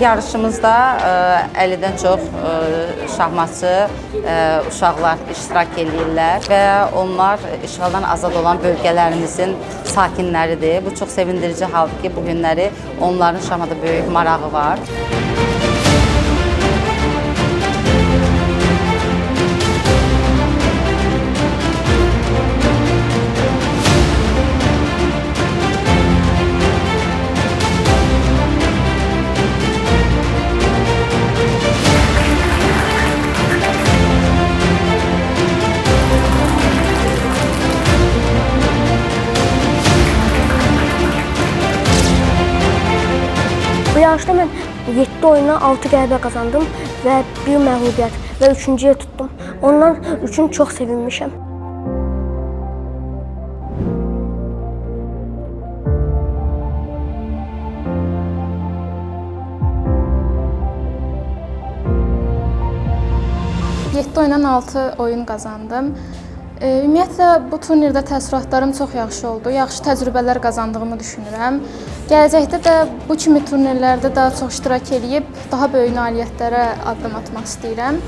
Yarışımızda 50-dən çox şahmatçı uşaqlar iştirak edirlər və onlar işğaldan azad olan bölgələrimizin sakinləridir. Bu çox sevindirici haldır ki, bu günləri onların şahmata böyük marağı var. Bu yarışda mən 7 oyuna 6 qələbə qazandım və 1 məğlubiyyət və 3-cüyə tutdum. Ondan üçün çox sevinmişəm. Yeddi oyundan 6 oyun qazandım. Ümumiyyətlə, bu turnirdə təəssüratlarım çox yaxşı oldu. Yaxşı təcrübələr qazandığımı düşünürəm. Gələcəkdə də bu kimi turnirlərdə daha çox iştirak edib, daha böyük nailiyyətlərə addım atmaq istəyirəm.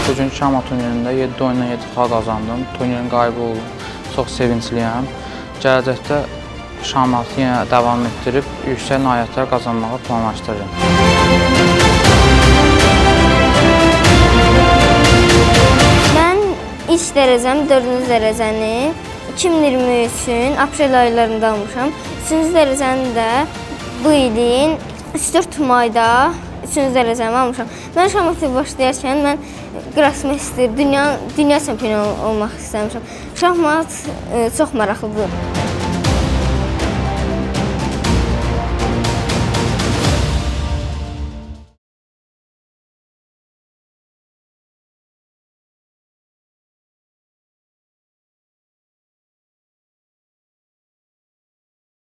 Bugünkü şahmat turnirində 7 oyundan 7 xal qazandım. Turnirin qalibi oldum. Çox sevincliyəm. Gələcəkdə şahmatı yenə davam etdirib, yüksək nailiyyətlər qazanmağı planlaşdırıram. Mən ilk dərəcəm 4-cü dərəcəni 2023-ün aprel aylarında almışam. 3-cü dərəcəni də bu ilin 4 mayda 3-cü dərəcəmi almışam. Mən şahmatı başlayarkən mən Qrosmeyster, dünya çempionu olmaq istəmişəm. Şahmat çox maraqlıdır.